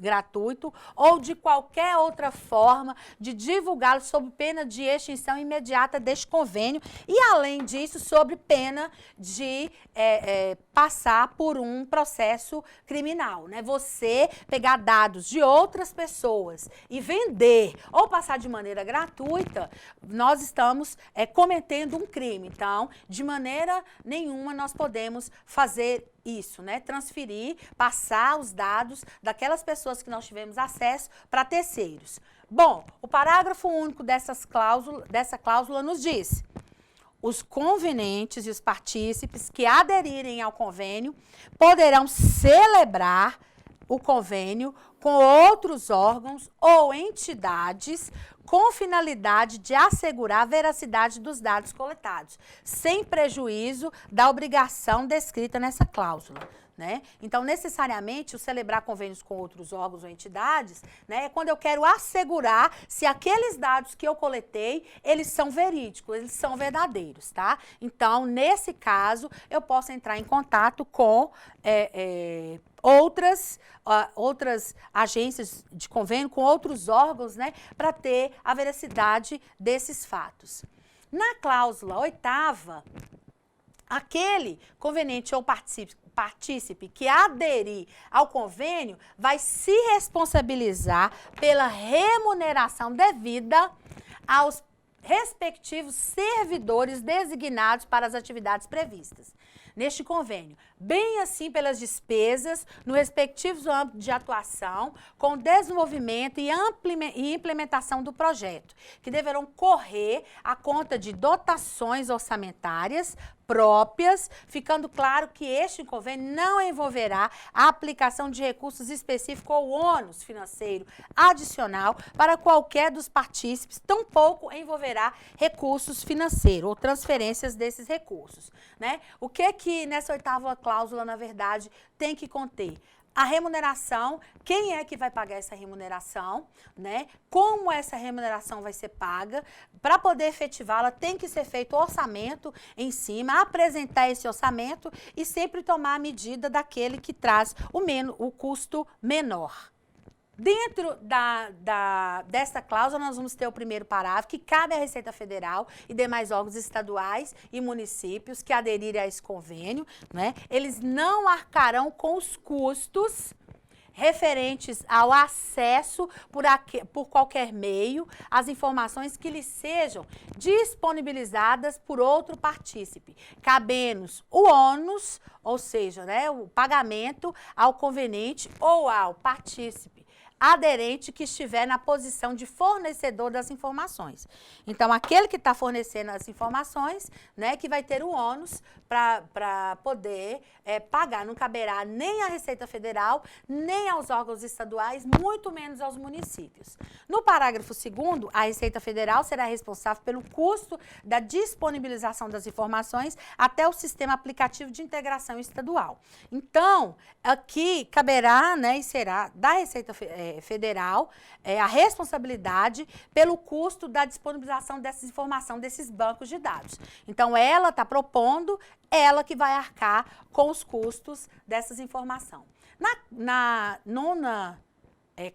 gratuito ou de qualquer outra forma de divulgá-lo sob pena de extinção imediata deste convênio e, além disso, sob pena de passar por um processo criminal, né? Você pegar dados de outras pessoas e vender ou passar de maneira gratuita, nós estamos cometendo um crime. Então, de maneira nenhuma nós podemos fazer isso, né? Transferir, passar os dados daquelas pessoas que nós tivemos acesso para terceiros. Bom, o parágrafo único dessa cláusula nos diz: os convenientes e os partícipes que aderirem ao convênio poderão celebrar o convênio com outros órgãos ou entidades com finalidade de assegurar a veracidade dos dados coletados, sem prejuízo da obrigação descrita nessa cláusula, né? Então, necessariamente, o celebrar convênios com outros órgãos ou entidades, né, é quando eu quero assegurar se aqueles dados que eu coletei, eles são verídicos, eles são verdadeiros, tá? Então, nesse caso, eu posso entrar em contato com outras agências de convênio, com outros órgãos, né, para ter a veracidade desses fatos. Na cláusula 8ª, aquele conveniente ou partícipe que aderir ao convênio vai se responsabilizar pela remuneração devida aos respectivos servidores designados para as atividades previstas neste convênio, bem assim pelas despesas no respectivo âmbito de atuação com desenvolvimento e implementação do projeto, que deverão correr à conta de dotações orçamentárias próprias, ficando claro que este convênio não envolverá a aplicação de recursos específicos ou ônus financeiro adicional para qualquer dos partícipes, tampouco envolverá recursos financeiros ou transferências desses recursos, né? O que nessa 8ª cláusula, na verdade, tem que conter? A remuneração, quem é que vai pagar essa remuneração, né? Como essa remuneração vai ser paga? Para poder efetivá-la, tem que ser feito o orçamento em cima, apresentar esse orçamento e sempre tomar a medida daquele que traz o custo menor. Dentro dessa cláusula, nós vamos ter o primeiro parágrafo, que cabe à Receita Federal e demais órgãos estaduais e municípios que aderirem a esse convênio, né? Eles não arcarão com os custos referentes ao acesso por qualquer meio às informações que lhes sejam disponibilizadas por outro partícipe, cabendo-nos o ônus, ou seja, né, o pagamento ao conveniente ou ao partícipe aderente que estiver na posição de fornecedor das informações. Então, aquele que está fornecendo as informações, né, que vai ter o ônus para poder pagar. Não caberá nem à Receita Federal, nem aos órgãos estaduais, muito menos aos municípios. No parágrafo 2º, a Receita Federal será responsável pelo custo da disponibilização das informações até o sistema aplicativo de integração estadual. Então, aqui caberá, né, e será da Receita Federal a responsabilidade pelo custo da disponibilização dessa informação, desses bancos de dados. Então, ela está propondo, ela que vai arcar com os custos dessas informações. Na 9ª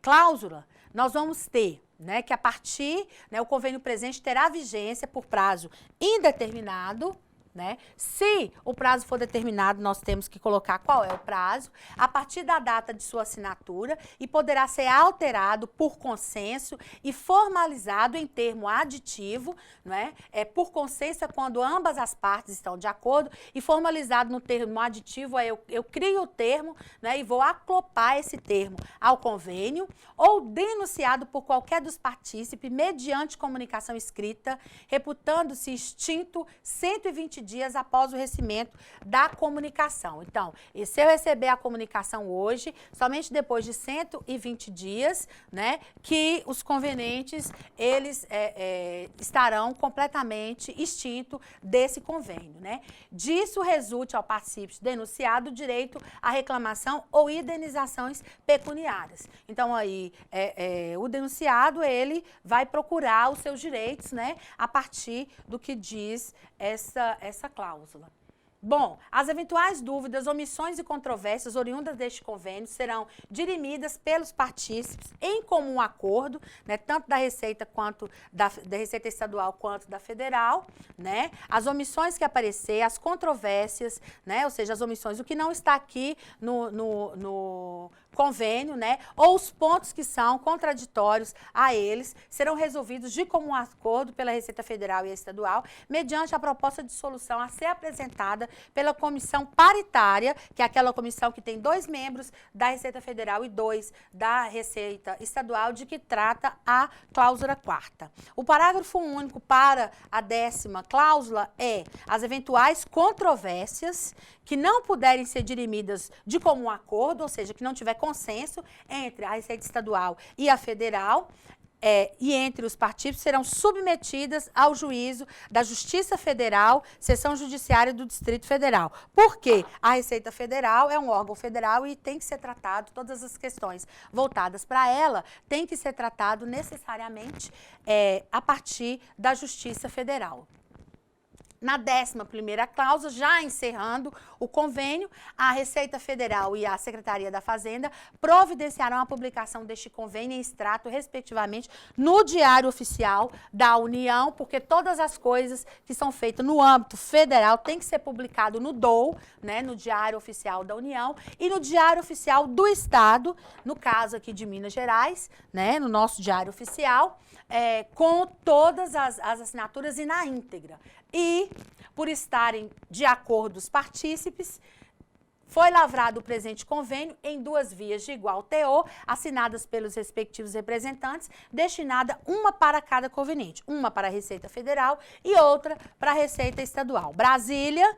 cláusula, nós vamos ter, né, que a partir, né, o convênio presente terá vigência por prazo indeterminado, né? Se o prazo for determinado, nós temos que colocar qual é o prazo, a partir da data de sua assinatura, e poderá ser alterado por consenso e formalizado em termo aditivo, né? Por consenso é quando ambas as partes estão de acordo, e formalizado no termo aditivo é eu crio o termo, né? E vou acoplar esse termo ao convênio, ou denunciado por qualquer dos partícipes mediante comunicação escrita, reputando-se extinto 120 dias após o recebimento da comunicação. Então, e se eu receber a comunicação hoje, somente depois de 120 dias, né, que os convenientes, eles estarão completamente extintos desse convênio, né? Disso resulte ao partícipe denunciado o direito à reclamação ou indenizações pecuniárias. Então, aí, o denunciado, ele vai procurar os seus direitos, né, a partir do que diz essa cláusula. Bom, as eventuais dúvidas, omissões e controvérsias oriundas deste convênio serão dirimidas pelos partícipes em comum acordo, né, tanto da Receita quanto da Receita Estadual quanto da Federal, né? As omissões que aparecer, as controvérsias, né, ou seja, as omissões, o que não está aqui no convênio, né, ou os pontos que são contraditórios a eles, serão resolvidos de comum acordo pela Receita Federal e Estadual, mediante a proposta de solução a ser apresentada pela comissão paritária, que é aquela comissão que tem 2 membros da Receita Federal e 2 da Receita Estadual, de que trata a cláusula 4ª. O parágrafo único para a 10ª cláusula é: as eventuais controvérsias que não puderem ser dirimidas de comum acordo, ou seja, que não tiver consenso entre a Receita Estadual e a Federal, e entre os partícipes, serão submetidas ao juízo da Justiça Federal, Seção Judiciária do Distrito Federal. Por quê? A Receita Federal é um órgão federal e tem que ser tratado, todas as questões voltadas para ela, tem que ser tratado necessariamente a partir da Justiça Federal. Na 11ª cláusula, já encerrando o convênio, a Receita Federal e a Secretaria da Fazenda providenciarão a publicação deste convênio em extrato, respectivamente, no Diário Oficial da União, porque todas as coisas que são feitas no âmbito federal têm que ser publicado no DOU, né, no Diário Oficial da União, e no Diário Oficial do Estado, no caso aqui de Minas Gerais, né, no nosso Diário Oficial, com todas as assinaturas e na íntegra. E, por estarem de acordo os partícipes, foi lavrado o presente convênio em 2 vias de igual teor, assinadas pelos respectivos representantes, destinada uma para cada conveniente, uma para a Receita Federal e outra para a Receita Estadual. Brasília,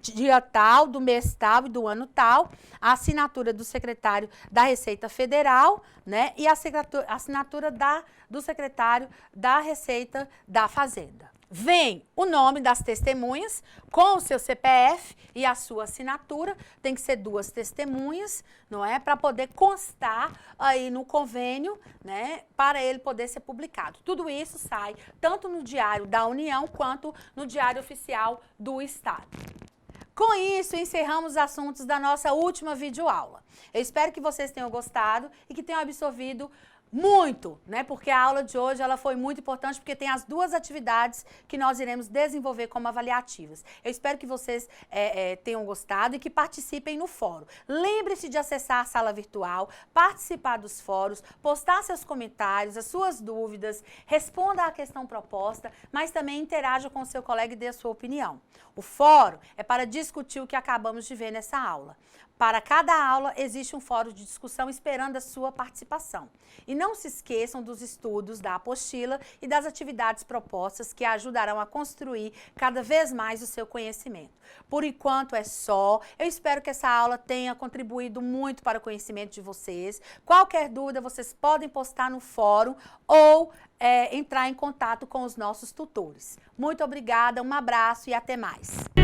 dia tal, do mês tal e do ano tal, a assinatura do secretário da Receita Federal, né, e a assinatura do secretário da Receita da Fazenda. Vem o nome das testemunhas com o seu CPF e a sua assinatura, tem que ser 2 testemunhas, não é? Para poder constar aí no convênio, né? Para ele poder ser publicado. Tudo isso sai tanto no Diário da União quanto no Diário Oficial do Estado. Com isso, encerramos os assuntos da nossa última videoaula. Eu espero que vocês tenham gostado e que tenham absorvido muito, né? Porque a aula de hoje ela foi muito importante, porque tem as 2 atividades que nós iremos desenvolver como avaliativas. Eu espero que vocês tenham gostado e que participem no fórum. Lembre-se de acessar a sala virtual, participar dos fóruns, postar seus comentários, as suas dúvidas, responda à questão proposta, mas também interaja com o seu colega e dê a sua opinião. O fórum é para discutir o que acabamos de ver nessa aula. Para cada aula, existe um fórum de discussão esperando a sua participação. E não se esqueçam dos estudos da apostila e das atividades propostas que ajudarão a construir cada vez mais o seu conhecimento. Por enquanto é só. Eu espero que essa aula tenha contribuído muito para o conhecimento de vocês. Qualquer dúvida, vocês podem postar no fórum ou entrar em contato com os nossos tutores. Muito obrigada, um abraço e até mais.